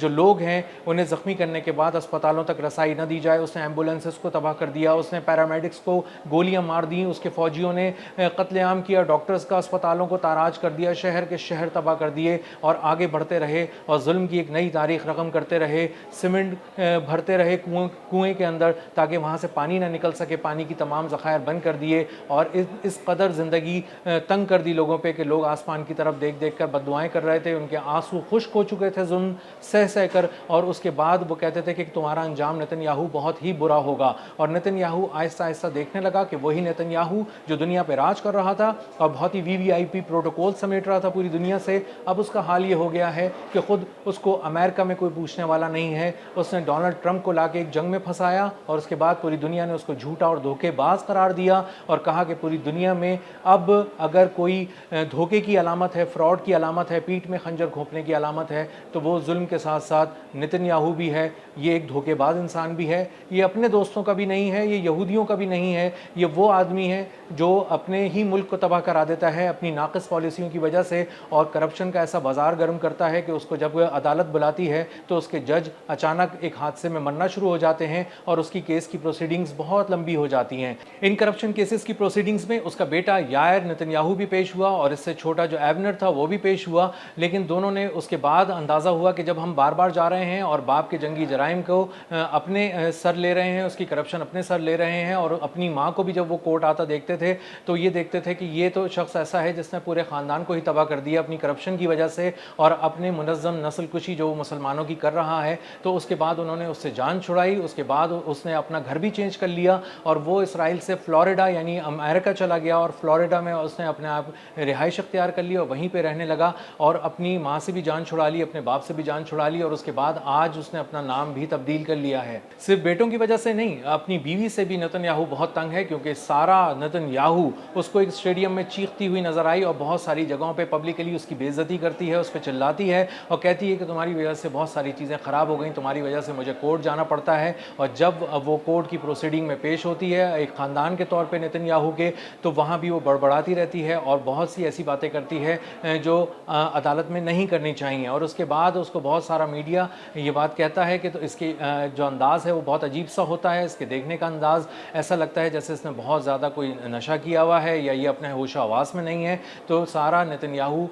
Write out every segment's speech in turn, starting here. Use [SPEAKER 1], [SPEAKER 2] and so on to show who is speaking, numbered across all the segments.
[SPEAKER 1] جو لوگ ہیں انہیں زخمی کرنے کے بعد اسپتالوں تک رسائی نہ دی جائے. اس نے ایمبولینسز کو تباہ کر دیا, اس نے پیرامیڈکس کو گولیاں مار دیں, اس کے فوجیوں نے قتل عام کیا, ڈاکٹرز کا اسپتالوں کو تاراج کر دیا, شہر کے شہر تباہ کر دیے اور آگے بڑھتے رہے اور ظلم کی ایک نئی تاریخ رقم کرتے رہے. سیمنٹ بھرتے رہے کنویں کے اندر تاکہ وہاں سے پانی نہ نکل سکے, پانی کی تمام ذخائر بند کر دیے اور اس قدر زندگی تنگ کر دی لوگوں پہ کہ لوگ آسمان کی طرف دیکھ دیکھ کر بد دعائیں کر رہے تھے. ان کے آنسو خشک ہو چکے تھے ظلم سہ کر, اور اس کے بعد وہ کہتے تھے کہ تمہارا انجام نتن یاہو بہت ہی برا ہوگا. اور نتن یاہو آہستہ آہستہ دیکھنے لگا کہ وہی نتن یاہو جو دنیا پہ راج کر رہا تھا اور بہت ہی VVIP پروٹوکول سمیٹ رہا تھا پوری دنیا سے, اب اس کا حال یہ ہو گیا ہے کہ خود اس کو امریکہ میں کوئی پوچھنے والا نہیں ہے. اس نے ڈونلڈ ٹرمپ کو لا کے ایک جنگ میں پھنسایا اور اس کے بعد پوری دنیا نے اس کو جھوٹا اور دھوکے باز قرار دیا اور کہا کہ پوری دنیا میں اب اگر کوئی دھوکے کی علامت ہے, فراڈ کی علامت ہے, پیٹھ میں خنجر گھونپنے کی علامت ہے تو وہ ظلم کے ساتھ ساتھ نتن یاہو بھی ہے. یہ ایک دھوکے باز انسان بھی ہے, یہ اپنے دوستوں کا بھی نہیں ہے, یہ یہودیوں کا بھی نہیں ہے, یہ وہ آدمی ہے جو اپنے ہی ملک کو تباہ کرا دیتا ہے اپنی ناقص پالیسیوں کی وجہ سے اور کرپشن کا ایسا بازار گرم کرتا ہے کہ اس کو جب عدالت بلاتی ہے تو اس کے جج اچانک ایک حادثے میں مرنا شروع ہو جاتے ہیں اور اس کی کیس کی پروسیڈنگز بہت لمبی ہو جاتی ہیں. ان کرپشن کیسز کی پروسیڈنگز میں اس کا بیٹا یائر نتن یاہو بھی پیش ہوا اور اس سے چھوٹا جو ایونر تھا وہ بھی پیش ہوا, لیکن دونوں نے اس کے بعد اندازہ ہوا کہ جب ہم بار بار جا رہے ہیں اور باپ کے جنگی جرائم کو اپنے سر لے رہے ہیں, اس کی کرپشن اپنے سر لے رہے ہیں, اور اپنی ماں کو بھی جب وہ کورٹ آتا دیکھتے تھے تو یہ دیکھتے تھے کہ یہ تو شخص ایسا ہے جس نے پورے خاندان کو ہی تباہ کر دیا اپنی کرپشن کی وجہ سے اور اپنے منظم نسل کشی جو وہ مسلمانوں کی کر رہا ہے. تو اس کے بعد انہوں نے اس سے جان چھڑائی, اس کے بعد اس نے اپنا گھر بھی چینج کر لیا اور وہ اسرائیل سے فلوریڈا یعنی امریکہ چلا گیا اور فلوریڈا میں اس نے اپنے آپ رہائش اختیار کر لی اور وہیں پہ رہنے لگا اور اپنی ماں سے بھی جان چھڑا لی, اپنے باپ سے بھی جان چھڑا لی اور اس کے بعد آج اس نے اپنا نام بھی تبدیل کر لیا ہے. صرف بیٹوں کی وجہ سے نہیں, اپنی بیوی سے بھی نتن یاہو بہت تنگ ہے کیونکہ سارا نتن یاہو اس کو ایک اسٹیڈیم میں چیختی ہوئی نظر آئی اور بہت ساری جگہوں پہ پبلکلی اس کی بے عزتی کرتی ہے, اس پہ چلاتی ہے اور کہتی ہے کہ تمہاری وجہ سے بہت ساری چیزیں خراب ہو گئیں, تمہاری وجہ سے مجھے کورٹ جانا پڑتا ہے. اور جب وہ کورٹ کی پروسیڈنگ میں پیش ہوتی ہے ایک خاندان کے طور پہ نتن یاہو کے, تو وہاں بھی وہ بڑبڑاتی رہتی ہے اور بہت سی ایسی باتیں کرتی ہے جو عدالت میں نہیں کرنی چاہیے. اور اس کے بعد اس کو بہت سارا میڈیا یہ بات کہتا ہے کہ تو اس کی جو انداز ہے وہ بہت عجیب سا ہوتا ہے, اس کے دیکھنے کا انداز ایسا لگتا ہے جیسے اس نے بہت زیادہ کوئی نشہ کیا ہوا ہے یا یہ اپنے ہوش و حواس میں نہیں ہے. تو سارا نتن یاہو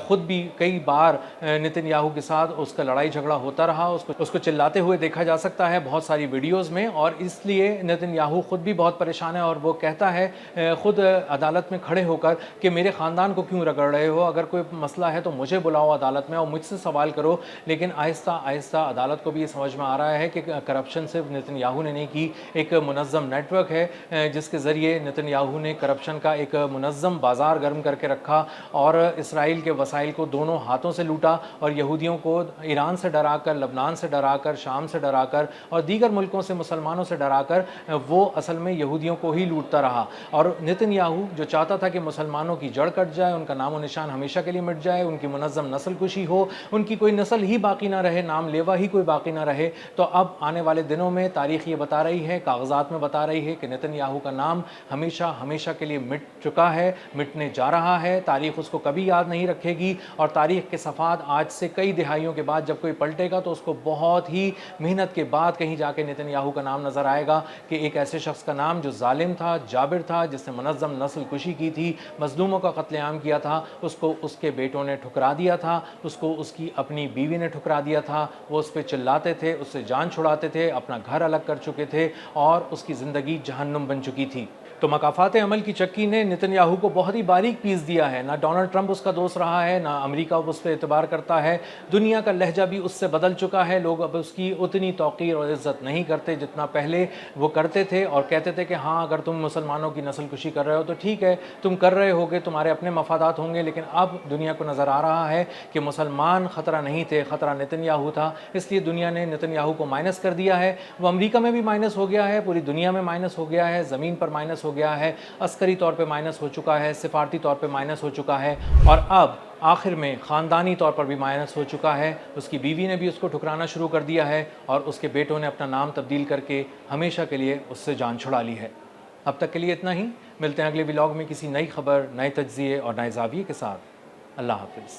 [SPEAKER 1] خود بھی کئی بار نتن یاہو کے ساتھ اس کا لڑائی جھگڑا ہوتا رہا, اس کو چلاتے ہوئے دیکھا جا سکتا ہے بہت ساری ویڈیوز میں, اور اس لیے نتن یاہو خود بھی بہت پریشان ہے اور وہ کہتا ہے خود عدالت میں کھڑے ہو کر کہ میرے خاندان کو کیوں رگڑ رہے ہو, اگر کوئی مسئلہ ہے تو مجھے بلاؤ عدالت میں اور مجھ سے سوال کرو. لیکن آہستہ آہستہ عدالت کو بھی یہ سمجھ میں آ رہا ہے کہ کرپشن صرف نتن یاہو نے نہیں کی, ایک منظم نیٹ ورک ہے جس کے ذریعے نتن یاہو نے کرپشن کا ایک منظم بازار گرم کر کے رکھا اور اسرائیل کے وسائل کو دونوں ہاتھوں سے لوٹا اور یہودیوں کو ایران سے ڈرا کر, لبنان سے ڈرا کر, شام سے ڈرا کر اور دیگر ملکوں سے مسلمانوں سے ڈرا کر وہ اصل میں یہودیوں کو ہی لوٹتا رہا. اور نتن یاہو جو چاہتا تھا کہ مسلمانوں کی جڑ کٹ جائے, ان کا نام و نشان ہمیشہ کے لیے مٹ جائے, ان کی منظم نسل کشی ہو, ان کی کوئی نسل ہی باقی نہ رہے, نام لیوا ہی کوئی باقی نہ رہے, تو اب آنے والے دنوں میں تاریخ یہ بتا رہی ہے, کاغذات میں بتا رہی ہے کہ نتن یاہو کا نام ہمیشہ ہمیشہ کے لیے مٹ چکا ہے, مٹنے جا رہا ہے. تاریخ اس کو کبھی یاد نہیں رکھے گی اور تاریخ کے صفحات آج سے کئی دہائیوں کے بعد جب کوئی پلٹے گا تو اس کو بہت ہی محنت کے بعد کہیں جا کے نتن یاہو کا نام نظر آئے گا کہ ایک ایسے شخص کا نام جو ظالم تھا, جابر تھا, جس نے منظم نسل کشی کی تھی, مظلوموں کا قتل عام کیا تھا, اس کو اس کے بیٹوں نے ٹھکرا دیا تھا, اس کو اس کی اپنی بیوی نے ٹھکرا دیا تھا, وہ اس پہ چلاتے تھے, اس سے جان چھڑاتے تھے, اپنا گھر الگ کر چکے تھے اور اس کی زندگی جہنم بن چکی تھی. تو مکافات عمل کی چکی نے نتن یاہو کو بہت ہی باریک پیس دیا ہے. نہ ڈونلڈ ٹرمپ اس کا دوست رہا ہے, نہ امریکہ اس پہ اعتبار کرتا ہے, دنیا کا لہجہ بھی اس سے بدل چکا ہے. لوگ اب اس کی اتنی توقیر اور عزت نہیں کرتے جتنا پہلے وہ کرتے تھے اور کہتے تھے کہ ہاں اگر تم مسلمانوں کی نسل کشی کر رہے ہو تو ٹھیک ہے, تم کر رہے ہوگے, تمہارے اپنے مفادات ہوں گے. لیکن اب دنیا کو نظر آ رہا ہے کہ مسلمان خطرہ نہیں تھے, خطرہ نتن یاہو تھا. اس لیے دنیا نے نتن یاہو کو مائنس کر دیا ہے. وہ امریکہ میں بھی مائنس ہو گیا ہے, پوری دنیا میں مائنس ہو گیا ہے, زمین پر مائنس ہو گیا ہے, عسکری طور پہ مائنس ہو چکا ہے, سفارتی طور پہ مائنس ہو چکا ہے اور اب آخر میں خاندانی طور پر بھی مائنس ہو چکا ہے. اس کی بیوی نے بھی اس کو ٹھکرانا شروع کر دیا ہے اور اس کے بیٹوں نے اپنا نام تبدیل کر کے ہمیشہ کے لیے اس سے جان چھڑا لی ہے. اب تک کے لیے اتنا ہی. ملتے ہیں اگلے ولاگ میں کسی نئی خبر, نئے تجزیے اور نئے زاویے کے ساتھ. اللہ حافظ.